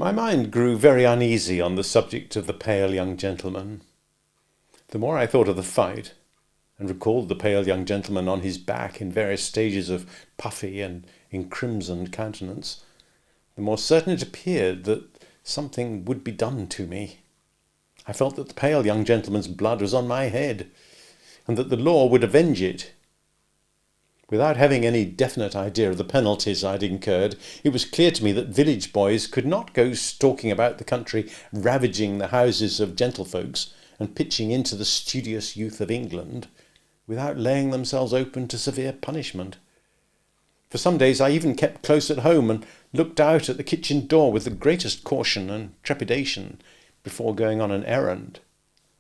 My mind grew very uneasy on the subject of the pale young gentleman. The more I thought of the fight, and recalled the pale young gentleman on his back in various stages of puffy and encrimsoned countenance, the more certain it appeared that something would be done to me. I felt that the pale young gentleman's blood was on my head, and that the law would avenge it. Without having any definite idea of the penalties I'd incurred, it was clear to me that village boys could not go stalking about the country, ravaging the houses of gentlefolks and pitching into the studious youth of England, without laying themselves open to severe punishment. For some days I even kept close at home and looked out at the kitchen door with the greatest caution and trepidation before going on an errand,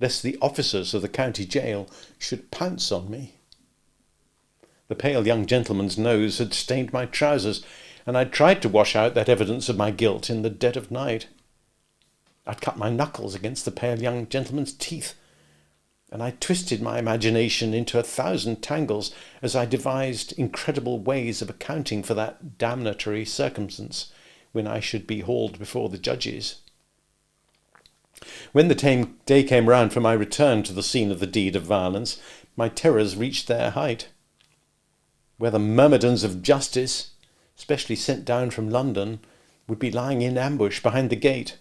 lest the officers of the county jail should pounce on me. The pale young gentleman's nose had stained my trousers, and I'd tried to wash out that evidence of my guilt in the dead of night. I'd cut my knuckles against the pale young gentleman's teeth, and I twisted my imagination into 1,000 tangles as I devised incredible ways of accounting for that damnatory circumstance when I should be hauled before the judges. When the day came round for my return to the scene of the deed of violence, my terrors reached their height. Whether myrmidons of justice, specially sent down from London, would be lying in ambush behind the gate,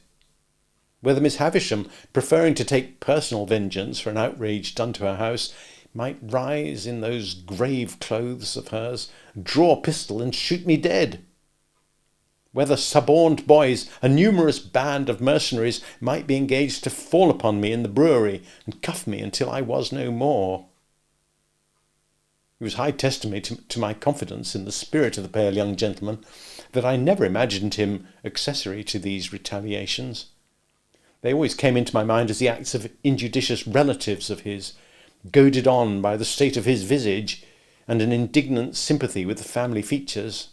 whether Miss Havisham, preferring to take personal vengeance for an outrage done to her house, might rise in those grave clothes of hers, draw a pistol and shoot me dead, whether suborned boys, a numerous band of mercenaries, might be engaged to fall upon me in the brewery and cuff me until I was no more. It was high testimony to my confidence in the spirit of the pale young gentleman that I never imagined him accessory to these retaliations. They always came into my mind as the acts of injudicious relatives of his, goaded on by the state of his visage and an indignant sympathy with the family features.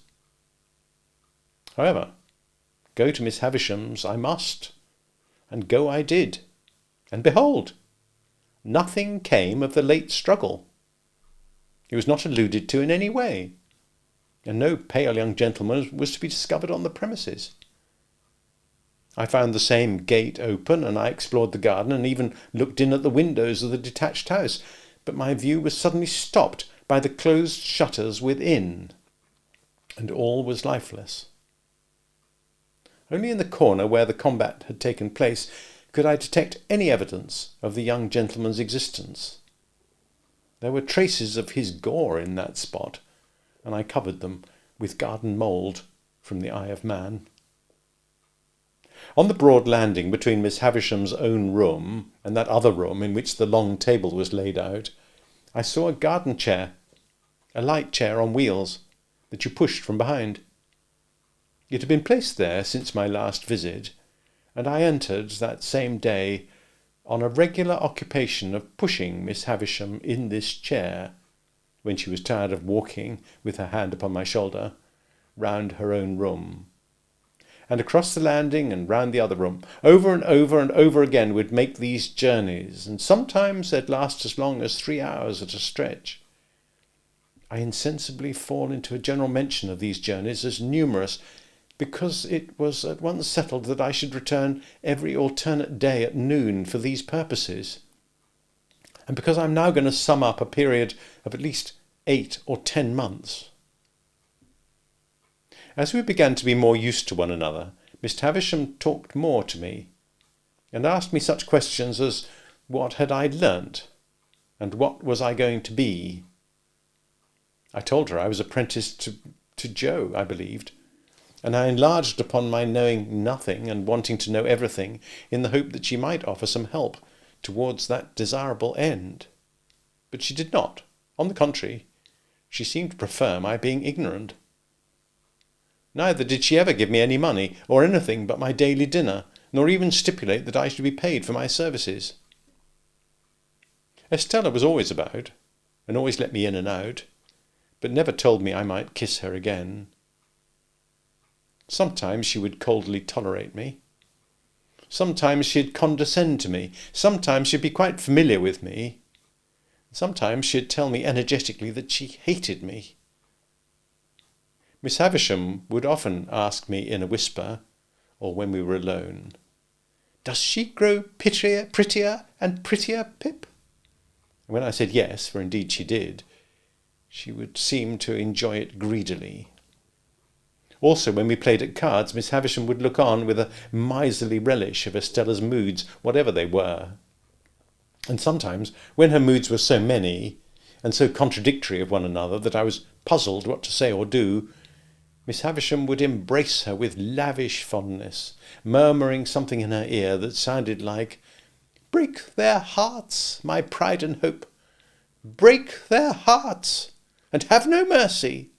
However, go to Miss Havisham's I must, and go I did, and behold, nothing came of the late struggle. It was not alluded to in any way, and no pale young gentleman was to be discovered on the premises. I found the same gate open, and I explored the garden and even looked in at the windows of the detached house, but my view was suddenly stopped by the closed shutters within, and all was lifeless. Only in the corner where the combat had taken place could I detect any evidence of the young gentleman's existence. There were traces of his gore in that spot, and I covered them with garden mould from the eye of man. On the broad landing between Miss Havisham's own room and that other room in which the long table was laid out, I saw a garden chair, a light chair on wheels, that you pushed from behind. It had been placed there since my last visit, and I entered that same day on a regular occupation of pushing Miss Havisham in this chair, when she was tired of walking with her hand upon my shoulder, round her own room. And across the landing and round the other room, over and over again would make these journeys, and sometimes they'd last as long as 3 hours at a stretch. I insensibly fall into a general mention of these journeys as numerous, because it was at once settled that I should return every alternate day at noon for these purposes, and because I'm now going to sum up a period of at least 8 or 10 months. As we began to be more used to one another, Miss Havisham talked more to me, and asked me such questions as what had I learnt, and what was I going to be. I told her I was apprenticed to Joe, I believed, and I enlarged upon my knowing nothing and wanting to know everything in the hope that she might offer some help towards that desirable end. But she did not. On the contrary, she seemed to prefer my being ignorant. Neither did she ever give me any money, or anything but my daily dinner, nor even stipulate that I should be paid for my services. Estella was always about, and always let me in and out, but never told me I might kiss her again. Sometimes she would coldly tolerate me. Sometimes she'd condescend to me. Sometimes she'd be quite familiar with me. Sometimes she'd tell me energetically that she hated me. Miss Havisham would often ask me in a whisper, or when we were alone. "Does she grow prettier and prettier, Pip?" And when I said yes, for indeed she did, she would seem to enjoy it greedily. Also, when we played at cards, Miss Havisham would look on with a miserly relish of Estella's moods, whatever they were. And sometimes, when her moods were so many, and so contradictory of one another, that I was puzzled what to say or do, Miss Havisham would embrace her with lavish fondness, murmuring something in her ear that sounded like, "Break their hearts, my pride and hope. Break their hearts, and have no mercy."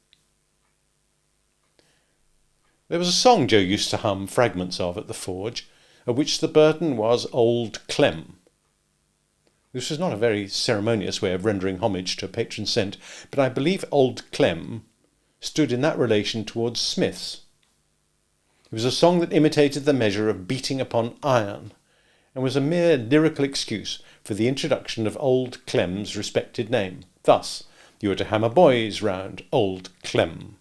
There was a song Joe used to hum fragments of at the forge, of which the burden was Old Clem. This was not a very ceremonious way of rendering homage to a patron saint, but I believe Old Clem stood in that relation towards Smiths. It was a song that imitated the measure of beating upon iron, and was a mere lyrical excuse for the introduction of Old Clem's respected name. Thus, you were to hammer boys round Old Clem,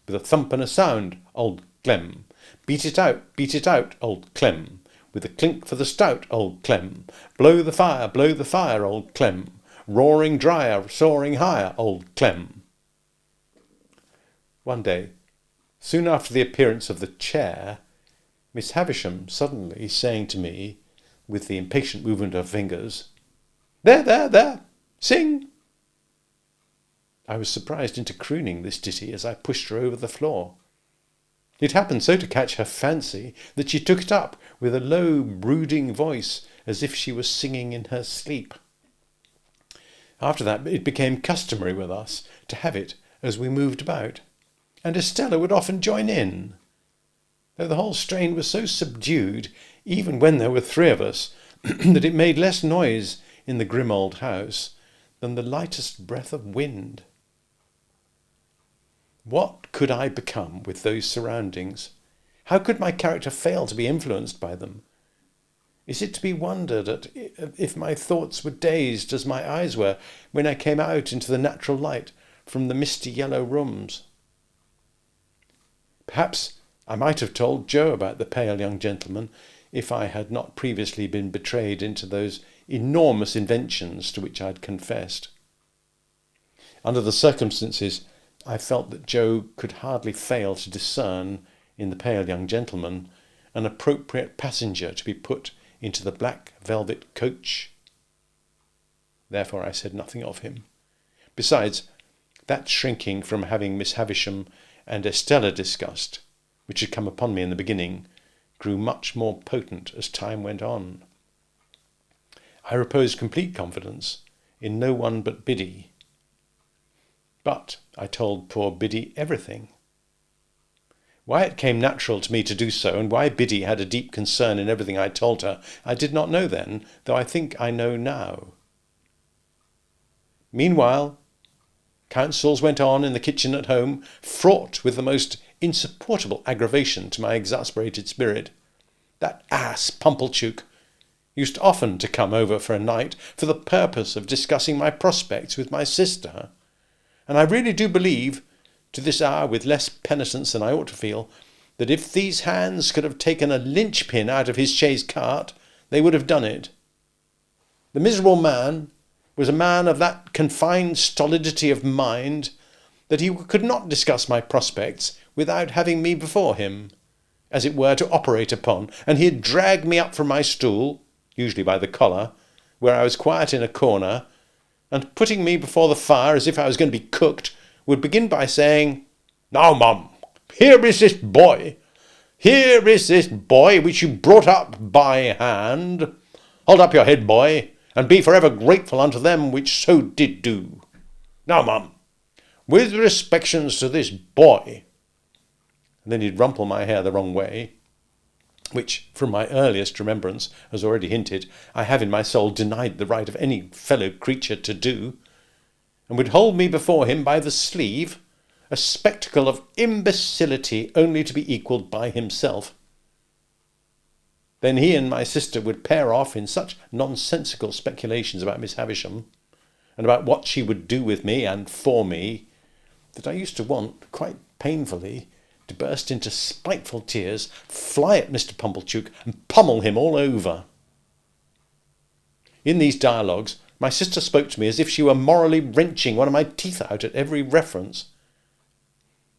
with a thump and a sound, Old Clem. Beat it out, Old Clem, with a clink for the stout, Old Clem. Blow the fire, Old Clem. Roaring drier, soaring higher, Old Clem. One day, soon after the appearance of the chair, Miss Havisham suddenly saying to me, with the impatient movement of her fingers, There, sing!" I was surprised into crooning this ditty as I pushed her over the floor. It happened so to catch her fancy that she took it up with a low, brooding voice, as if she was singing in her sleep. After that it became customary with us to have it as we moved about, and Estella would often join in, though the whole strain was so subdued, even when there were three of us, that it made less noise in the grim old house than the lightest breath of wind. What could I become with those surroundings? How could my character fail to be influenced by them? Is it to be wondered at if my thoughts were dazed as my eyes were when I came out into the natural light from the misty yellow rooms? Perhaps I might have told Joe about the pale young gentleman if I had not previously been betrayed into those enormous inventions to which I had confessed. Under the circumstances, I felt that Joe could hardly fail to discern in the pale young gentleman an appropriate passenger to be put into the black velvet coach. Therefore I said nothing of him. Besides, that shrinking from having Miss Havisham and Estella discussed, which had come upon me in the beginning, grew much more potent as time went on. I reposed complete confidence in no one but Biddy. But I told poor Biddy everything. Why it came natural to me to do so, and why Biddy had a deep concern in everything I told her, I did not know then, though I think I know now. Meanwhile, councils went on in the kitchen at home, fraught with the most insupportable aggravation to my exasperated spirit. That ass Pumblechook used often to come over for a night for the purpose of discussing my prospects with my sister, and I really do believe, to this hour with less penitence than I ought to feel, that if these hands could have taken a linchpin out of his chaise cart, they would have done it. The miserable man was a man of that confined stolidity of mind that he could not discuss my prospects without having me before him, as it were, to operate upon, and he had dragged me up from my stool, usually by the collar, where I was quiet in a corner, and putting me before the fire as if I was going to be cooked, would begin by saying, "Now, Mum, here is this boy which you brought up by hand. Hold up your head, boy, and be for ever grateful unto them which so did do. Now, Mum, with respections to this boy," and then he'd rumple my hair the wrong way, which, from my earliest remembrance, as already hinted, I have in my soul denied the right of any fellow creature to do, and would hold me before him by the sleeve, a spectacle of imbecility only to be equalled by himself. Then he and my sister would pair off in such nonsensical speculations about Miss Havisham, and about what she would do with me and for me, that I used to want, quite painfully, to burst into spiteful tears, fly at Mr. Pumblechook and pummel him all over. In these dialogues, my sister spoke to me as if she were morally wrenching one of my teeth out at every reference,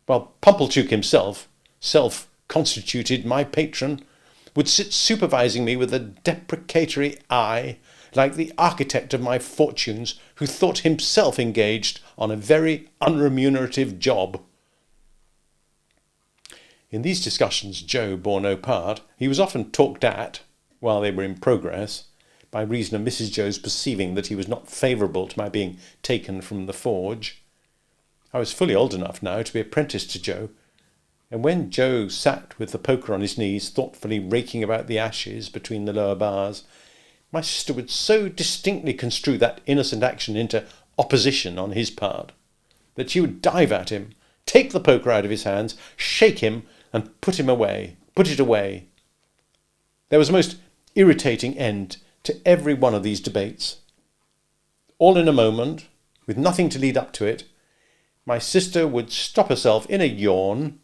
while Pumblechook himself, self-constituted my patron, would sit supervising me with a deprecatory eye, like the architect of my fortunes who thought himself engaged on a very unremunerative job. In these discussions Joe bore no part. He was often talked at, while they were in progress, by reason of Mrs. Joe's perceiving that he was not favourable to my being taken from the forge. I was fully old enough now to be apprenticed to Joe, and when Joe sat with the poker on his knees, thoughtfully raking about the ashes between the lower bars, my sister would so distinctly construe that innocent action into opposition on his part, that she would dive at him, take the poker out of his hands, shake him, and put it away. There was a most irritating end to every one of these debates. All in a moment, with nothing to lead up to it, my sister would stop herself in a yawn,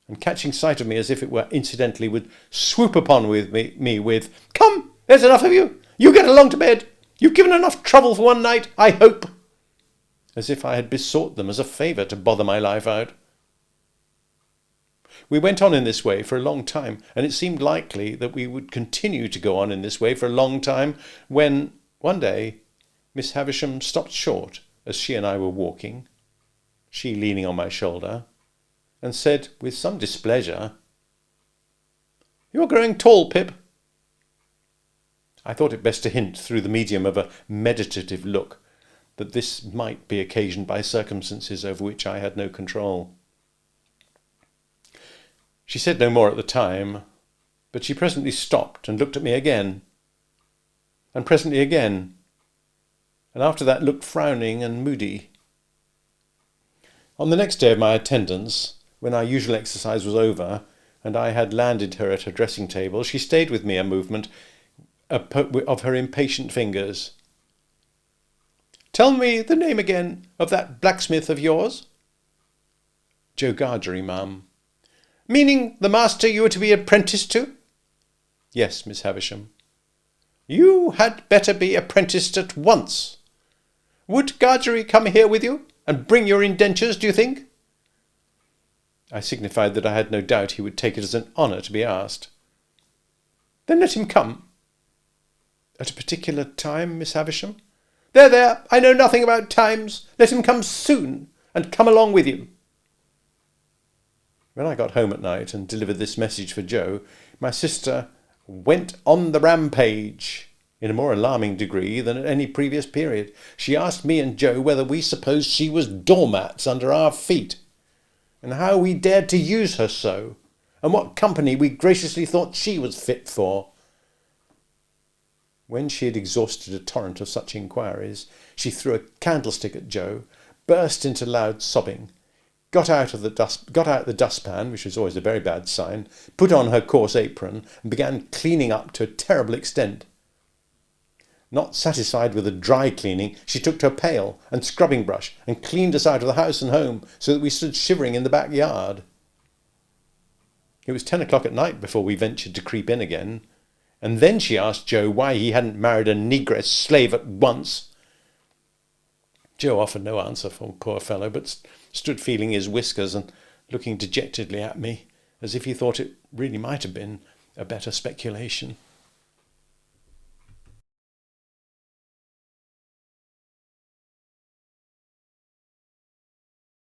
and catching sight of me as if it were incidentally, would swoop upon me with, "Come, there's enough of you. You get along to bed. You've given enough trouble for one night, I hope," as if I had besought them as a favour to bother my life out. We went on in this way for a long time, and it seemed likely that we would continue to go on in this way for a long time, when, one day, Miss Havisham stopped short as she and I were walking, she leaning on my shoulder, and said with some displeasure, "You're growing tall, Pip." I thought it best to hint through the medium of a meditative look that this might be occasioned by circumstances over which I had no control. She said no more at the time, but she presently stopped and looked at me again, and presently again, and after that looked frowning and moody. On the next day of my attendance, when our usual exercise was over, and I had landed her at her dressing table, she stayed with me a movement of her impatient fingers. "Tell me the name again of that blacksmith of yours." "Joe Gargery, ma'am." "Meaning the master you were to be apprenticed to?" "Yes, Miss Havisham." "You had better be apprenticed at once. Would Gargery come here with you and bring your indentures, do you think?" I signified that I had no doubt he would take it as an honour to be asked. "Then let him come." "At a particular time, Miss Havisham?" There, I know nothing about times. Let him come soon, and come along with you." When I got home at night and delivered this message for Joe, my sister went on the rampage in a more alarming degree than at any previous period. She asked me and Joe whether we supposed she was doormats under our feet, and how we dared to use her so, and what company we graciously thought she was fit for. When she had exhausted a torrent of such inquiries, she threw a candlestick at Joe, burst into loud sobbing, got out the dustpan, which was always a very bad sign, put on her coarse apron, and began cleaning up to a terrible extent. Not satisfied with the dry cleaning, she took to a pail and scrubbing brush and cleaned us out of the house and home, so that we stood shivering in the backyard. It was 10 o'clock at night before we ventured to creep in again, and then she asked Joe why he hadn't married a negress slave at once. Joe offered no answer, poor fellow, but stood feeling his whiskers and looking dejectedly at me, as if he thought it really might have been a better speculation.